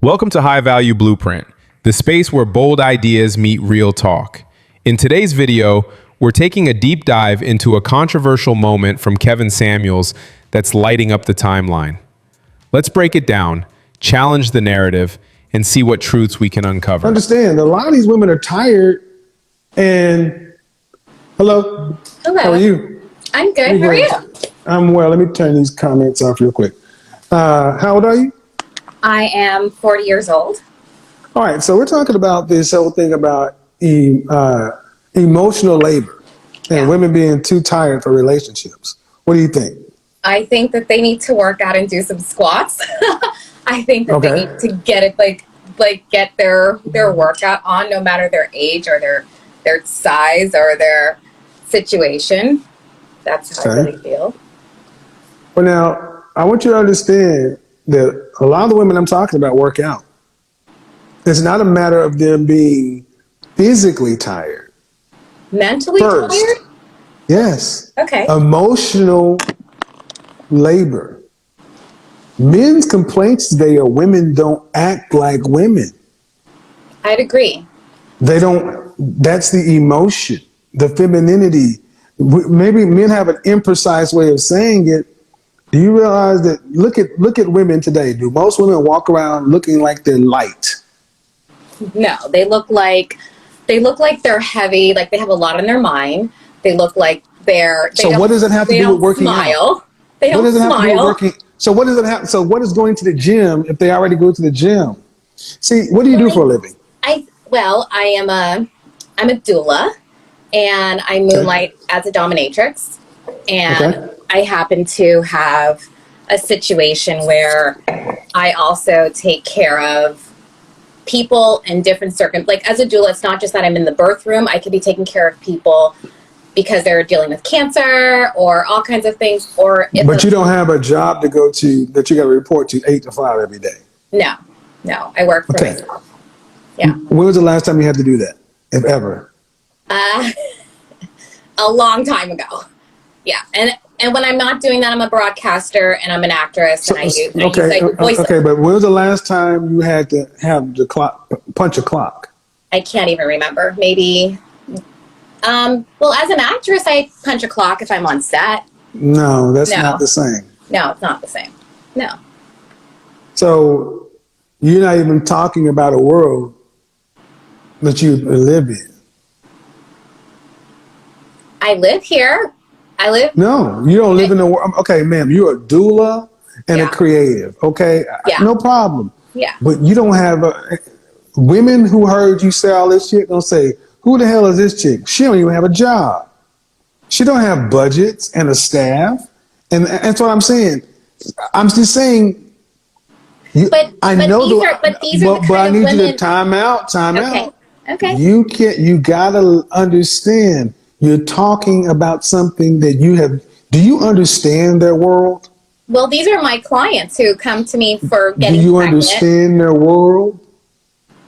Welcome to High Value Blueprint, the space where bold ideas meet real talk. In today's video, we're taking a deep dive into a controversial moment from Kevin Samuels that's lighting up the timeline. Let's break it down, challenge the narrative, and see what truths we can uncover. Understand, a lot of these women are tired and hello. Hello. How are you? I'm good. How are you? I'm well. Let me turn these comments off real quick. How old are you? I am 40 years old. All right, so we're talking about this whole thing about emotional labor and women being too tired for relationships. What do you think? I think that they need to work out and do some squats. I think that they need to get it like get their workout on, no matter their age or their size or their situation. That's how I really feel. Well, now I want you to understand that a lot of the women I'm talking about work out. It's not a matter of them being physically tired. Mentally tired? Yes. Okay. Emotional labor. Men's complaints today are women don't act like women. I'd agree. They don't, that's the emotion, the femininity. Maybe men have an imprecise way of saying it. Do you realize that, look at women today. Do most women walk around looking like they're light? No, they look like they're heavy, like they have a lot on their mind. They look like So what does it have to do with working out? They don't smile. So what does it have? So what is going to the gym if they already go to the gym? See, what do you do for a living? I'm a doula, and I moonlight as a dominatrix, and I happen to have a situation where I also take care of people in different circumstances. Like as a doula, it's not just that I'm in the birth room. I could be taking care of people because they're dealing with cancer or all kinds of things. But you don't have a job to go to that you got to report to 8 to 5 every day. No, I work for myself. Yeah. When was the last time you had to do that, if ever? A long time ago. Yeah, and when I'm not doing that, I'm a broadcaster and I'm an actress and I use voice. Okay, but when was the last time you had to have the clock punch a clock? I can't even remember. Maybe. Well, as an actress, I punch a clock if I'm on set. No, that's not the same. No, it's not the same. No. So you're not even talking about a world that you live in. I live here. No, you don't live in the world. Okay, ma'am, you're a doula and a creative. Okay, no problem. Yeah. But you don't have women who heard you say all this shit. Don't say, who the hell is this chick? She don't even have a job. She don't have budgets and a staff, and that's what I'm saying. I'm just saying. But I need you to time out. Okay. You gotta understand. You're talking about something that you have. Do you understand their world? Well, these are my clients who come to me for getting pregnant. Do you understand their world?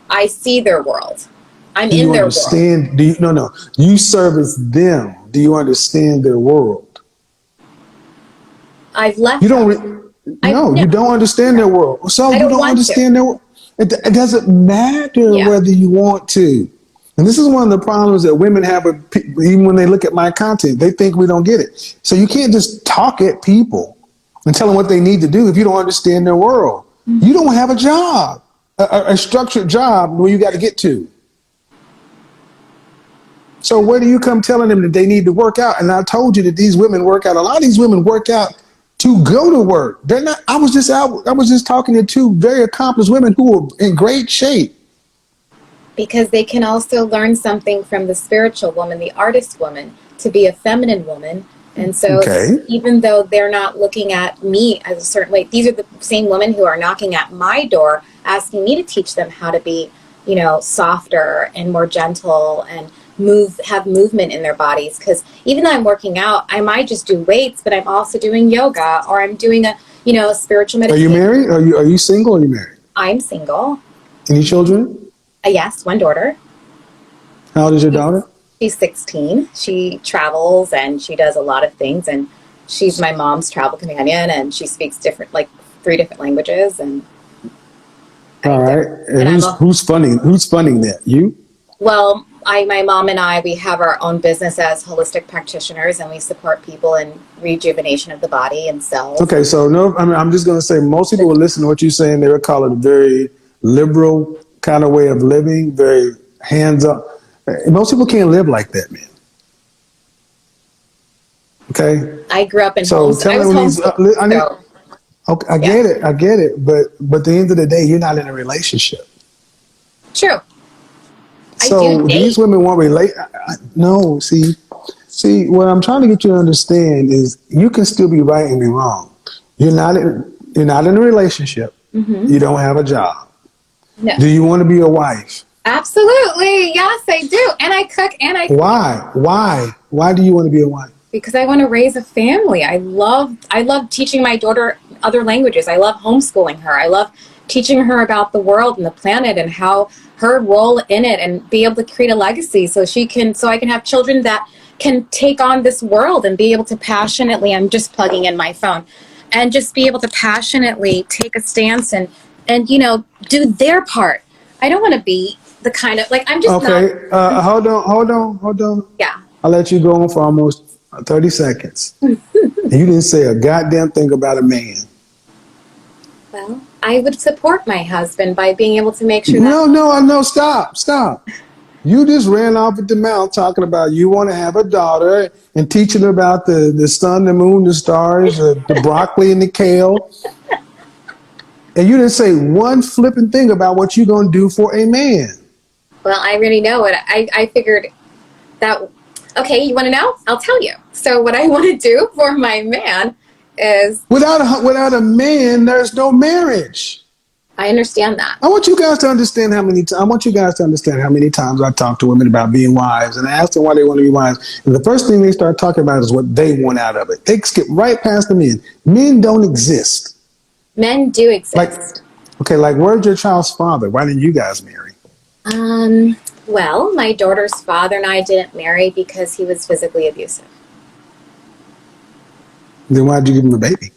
I see their world. I'm in their world. Do you? No. You service them. Do you understand their world? I've left. You don't. You don't understand their world. So you don't understand their world. It doesn't matter whether you want to. And this is one of the problems that women have with even when they look at my content. They think we don't get it. So you can't just talk at people and tell them what they need to do if you don't understand their world. Mm-hmm. You don't have a job, a structured job where you got to get to. So where do you come telling them that they need to work out? And I told you that these women work out. A lot of these women work out to go to work. They're not. I was just talking to two very accomplished women who were in great shape. Because they can also learn something from the spiritual woman, the artist woman, to be a feminine woman. And so even though they're not looking at me as a certain way, these are the same women who are knocking at my door, asking me to teach them how to be, softer and more gentle and have movement in their bodies. Because even though I'm working out, I might just do weights, but I'm also doing yoga or I'm doing a spiritual meditation. Are you married? Are you single or are you married? I'm single. Any children? Yes, one daughter. How old is your daughter? She's 16. She travels and she does a lot of things, and she's my mom's travel companion, and she speaks 3 different languages. And All right. And who's funding that? You? Well, my mom and I, we have our own business as holistic practitioners, and we support people in rejuvenation of the body and cells. Okay, so no, I'm just going to say most people will listen to what you're saying. They would call it a very liberal kind of way of living, very hands up. Most people can't live like that, man. Okay. I grew up in Okay, I get it, but at the end of the day, you're not in a relationship. True. So these women won't relate. No, see, what I'm trying to get you to understand is you can still be right and be wrong. You're not in a relationship. Mm-hmm. You don't have a job. No. Do you want to be a wife? Absolutely. Yes, I do. And I cook and I Why? Why do you want to be a wife? Because I want to raise a family. I love teaching my daughter other languages. I love homeschooling her. I love teaching her about the world and the planet and how her role in it, and be able to create a legacy so I can have children that can take on this world and be able to passionately, I'm just plugging in my phone, and just be able to passionately take a stance and do their part. I don't want to be the kind of, I'm just not. Hold on. Yeah. I'll let you go on for almost 30 seconds. And you didn't say a goddamn thing about a man. Well, I would support my husband by being able to make sure that... No, stop. You just ran off at the mouth talking about you want to have a daughter and teaching her about the sun, the moon, the stars, the broccoli and the kale. And you didn't say one flipping thing about what you're going to do for a man. Well, I already know it. I figured that... Okay, you want to know? I'll tell you. So what I want to do for my man is... Without a man, there's no marriage. I understand that. I want you guys to understand how many times I talk to women about being wives, and I ask them why they want to be wives. And the first thing they start talking about is what they want out of it. They skip right past the men. Men don't exist. Men do exist. Where's your child's father? Why didn't you guys marry? Well, my daughter's father and I didn't marry because he was physically abusive. Then why'd you give him a baby?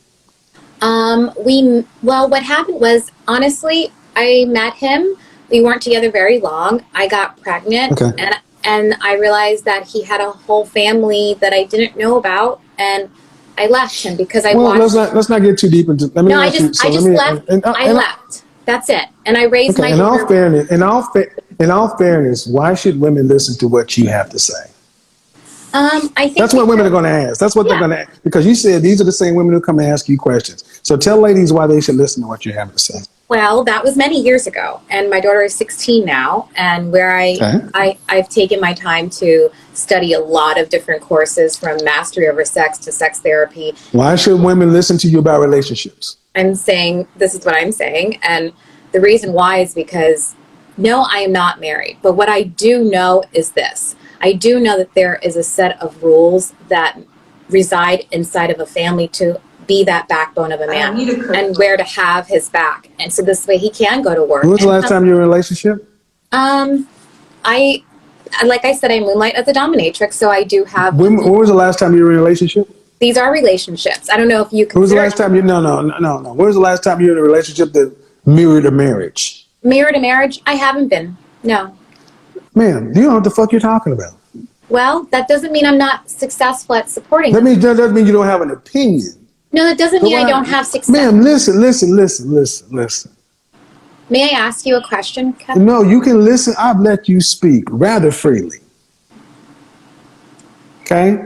What happened was, honestly, I met him. We weren't together very long. I got pregnant, and I realized that he had a whole family that I didn't know about, and I left him because I watched... Let's not get too deep into... I left. That's it. And I raised my daughter. In all fairness, why should women listen to what you have to say? I think that's what women are going to ask. That's what they're going to ask. Because you said these are the same women who come and ask you questions. So tell ladies why they should listen to what you have to say. Well, that was many years ago. And my daughter is 16 now. And where I've taken my time to study a lot of different courses, from mastery over sex to sex therapy. Why should women listen to you about relationships? I'm saying, this is what I'm saying. And the reason why is because, no, I am not married. But what I do know is this. I do know that there is a set of rules that reside inside of a family to be that backbone of a man and where to have his back. And so this way he can go to work. When was the last time you were in a relationship? Like I said, I moonlight as a dominatrix, so I do have... When was the last time you were in a relationship? These are relationships. I don't know if you can... When was the last time you... No. When was the last time you were in a relationship that mirrored a marriage? Mirrored a marriage? I haven't been. No. Ma'am, you don't know what the fuck you're talking about. Well, that doesn't mean I'm not successful at supporting them. That doesn't mean you don't have an opinion. No, that doesn't mean I don't have success. Ma'am, listen. May I ask you a question, Kevin? No, you can listen. I've let you speak rather freely. Okay?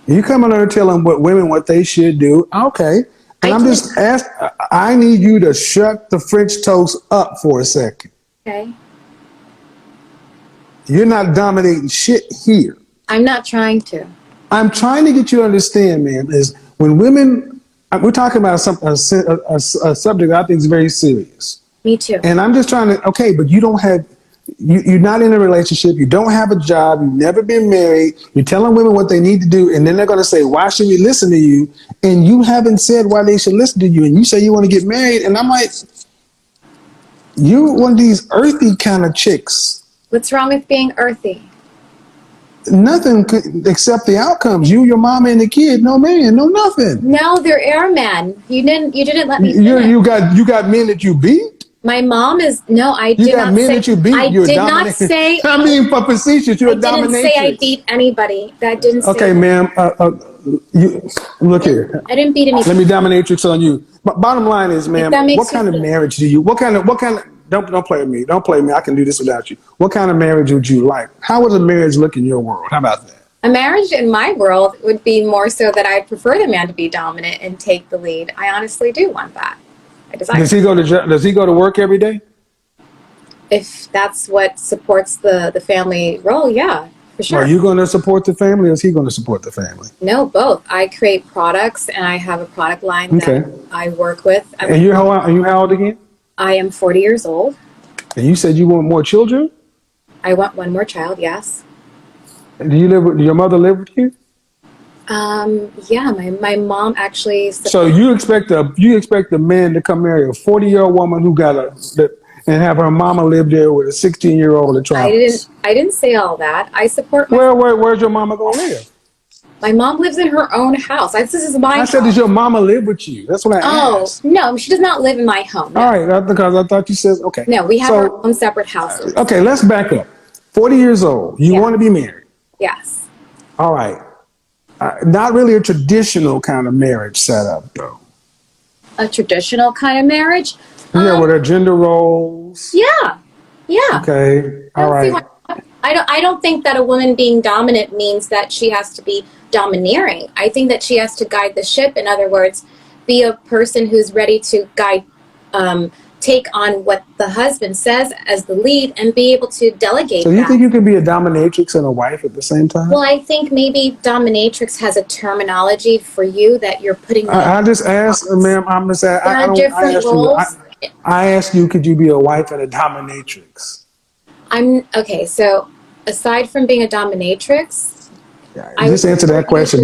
You come on there telling what they should do. Okay. And I'm just asking, I need you to shut the French toast up for a second. Okay. You're not dominating shit here. I'm not trying to. I'm trying to get you to understand, man, is when women, we're talking about a subject that I think is very serious. Me too. And I'm just trying to, but you don't have, you're not in a relationship, you don't have a job, you've never been married, you're telling women what they need to do, and then they're going to say, why should we listen to you? And you haven't said why they should listen to you, and you say you want to get married, and I'm like, you're one of these earthy kind of chicks. What's wrong with being earthy? Nothing except the outcomes. You, your mama, and the kid. No man, no nothing. No, there are men. You didn't let me finish. You got men that you beat? My mom is no. I You did got not men say. that you beat. I You're did not dominating. say. I'm being facetious. You're a didn't say I beat anybody. That didn't say. Okay, ma'am. You look here. I didn't beat anybody. Let me dominatrix on you. But bottom line is, ma'am, what kind of marriage do you? What kind of? Don't play with me. Don't play with me. I can do this without you. What kind of marriage would you like? How would a marriage look in your world? How about that? A marriage in my world would be more so that I prefer the man to be dominant and take the lead. I honestly do want that. I desire. Does he go to work every day? If that's what supports the family role, yeah, for sure. Are you going to support the family, or is he going to support the family? No, both. I create products, and I have a product line that I work with. And you're how old again? I am 40 years old. And you said you want more children? I want one more child, yes. And do your mother live with you? Yeah, my mom actually. So you expect a man to come marry a 40-year-old woman who and have her mama live there with a 16-year-old at I didn't say all that. I support my. Where's your mama gonna live? My mom lives in her own house. This is my house. I said, does your mama live with you? That's what I asked. Oh, no, she does not live in my home. No. All right, because I thought you said, okay. No, we have our own separate houses. Okay, let's back up. 40 years old. You want to be married? Yes. All right. Not really a traditional kind of marriage setup, though. A traditional kind of marriage? Yeah, with her gender roles. Yeah. Yeah. Okay. All right. I don't think that a woman being dominant means that she has to be domineering. I think that she has to guide the ship. In other words, be a person who's ready to take on what the husband says as the lead and be able to delegate. So you think you can be a dominatrix and a wife at the same time? Well, I think maybe dominatrix has a terminology for you that you're putting. I just asked, ma'am. I'm just asking. I asked you, could you be a wife and a dominatrix? Okay. So aside from being a dominatrix, just answer that question.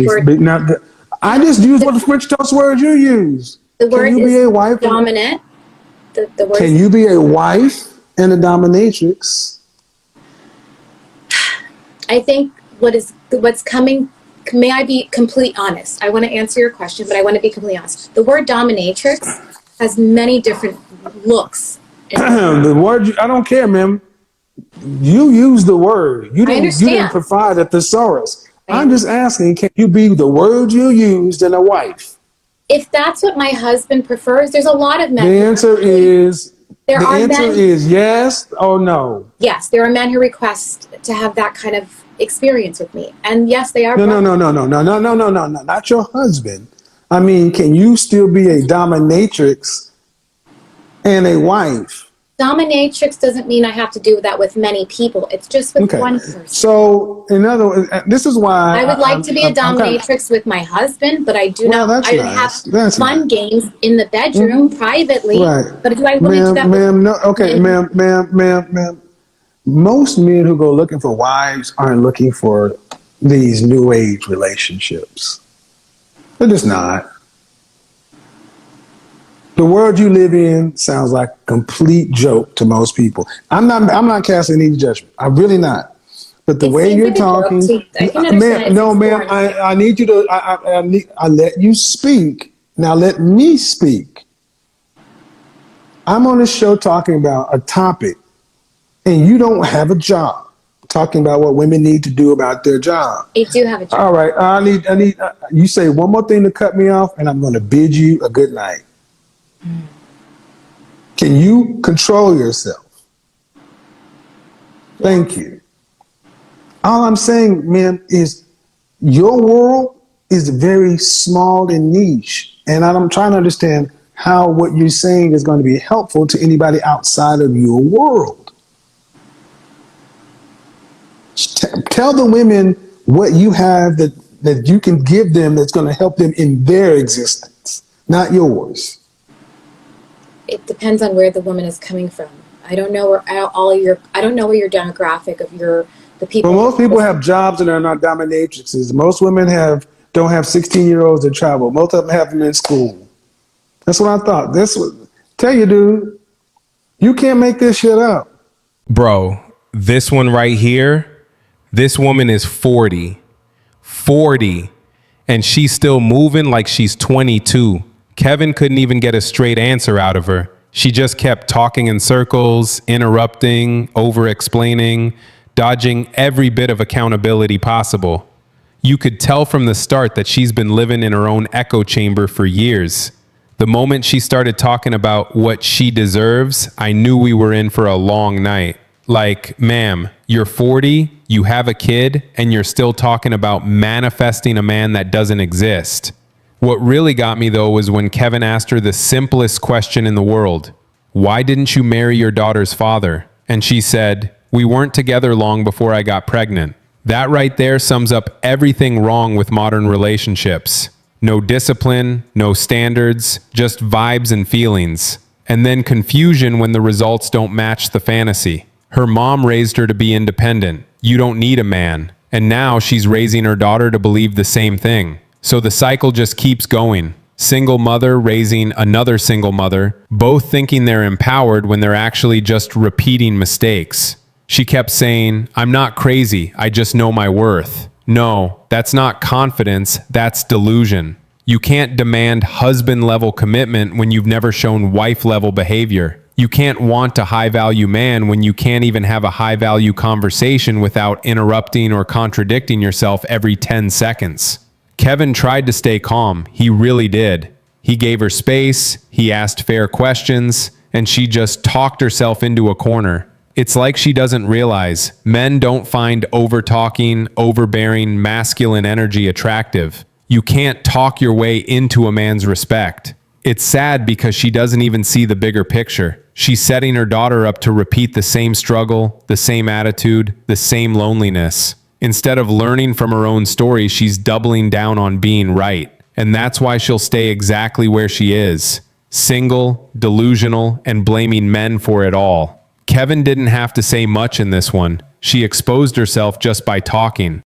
I just used what the French toast word you use. The word can you be a wife? Dominant. The word can you be a wife and a dominatrix? I think what's coming. May I be completely honest? I want to answer your question, but I want to be completely honest. The word dominatrix has many different looks. The word, I don't care, ma'am. You use the word. You didn't provide a thesaurus. I'm just asking, can you be the word you used in a wife? If that's what my husband prefers, there's a lot of men. The answer is yes or no. Yes, there are men who request to have that kind of experience with me, and yes, they are. No, not your husband. I mean, can you still be a dominatrix and a wife? Dominatrix doesn't mean I have to do that with many people. It's just with one person. So, in other words, this is why I would like to be a dominatrix with my husband, but I do not. I have fun games in the bedroom privately. Right. But do I want to do that? Ma'am, no. Okay, ma'am. Most men who go looking for wives aren't looking for these new age relationships. They're just not. The world you live in sounds like a complete joke to most people. I'm not casting any judgment. I'm really not. But the way you're talking, ma'am, I need you to. I let you speak. Now let me speak. I'm on this show talking about a topic, and you don't have a job. Talking about what women need to do about their job. I do have a job. All right, I need. You say one more thing to cut me off, and I'm going to bid you a good night. Can you control yourself? Thank you. All I'm saying, man, is your world is very small and niche. And I'm trying to understand how what you're saying is going to be helpful to anybody outside of your world. Tell the women what you have that you can give them that's going to help them in their existence, not yours. It depends on where the woman is coming from. I don't know where I don't know where your demographic of the people. Well, most people have jobs and are not dominatrixes. Most women don't have 16-year-olds that travel. Most of them have them in school. That's what I thought. Tell you, dude, you can't make this shit up. Bro, this one right here, this woman is 40, and she's still moving like she's 22. Kevin couldn't even get a straight answer out of her. She just kept talking in circles, interrupting, over-explaining, dodging every bit of accountability possible. You could tell from the start that she's been living in her own echo chamber for years. The moment she started talking about what she deserves, I knew we were in for a long night. Like, ma'am, you're 40, you have a kid, and you're still talking about manifesting a man that doesn't exist. What really got me, though, was when Kevin asked her the simplest question in the world. Why didn't you marry your daughter's father? And she said, we weren't together long before I got pregnant. That right there sums up everything wrong with modern relationships. No discipline, no standards, just vibes and feelings. And then confusion when the results don't match the fantasy. Her mom raised her to be independent. You don't need a man. And now she's raising her daughter to believe the same thing. So the cycle just keeps going. Single mother raising another single mother, both thinking they're empowered when they're actually just repeating mistakes. She kept saying, I'm not crazy, I just know my worth. No, that's not confidence, that's delusion. You can't demand husband-level commitment when you've never shown wife-level behavior. You can't want a high-value man when you can't even have a high-value conversation without interrupting or contradicting yourself every 10 seconds. Kevin tried to stay calm, he really did. He gave her space, he asked fair questions, and she just talked herself into a corner. It's like she doesn't realize men don't find over-talking, overbearing, masculine energy attractive. You can't talk your way into a man's respect. It's sad because she doesn't even see the bigger picture. She's setting her daughter up to repeat the same struggle, the same attitude, the same loneliness. Instead of learning from her own story, she's doubling down on being right. And that's why she'll stay exactly where she is. Single, delusional, and blaming men for it all. Kevin didn't have to say much in this one. She exposed herself just by talking.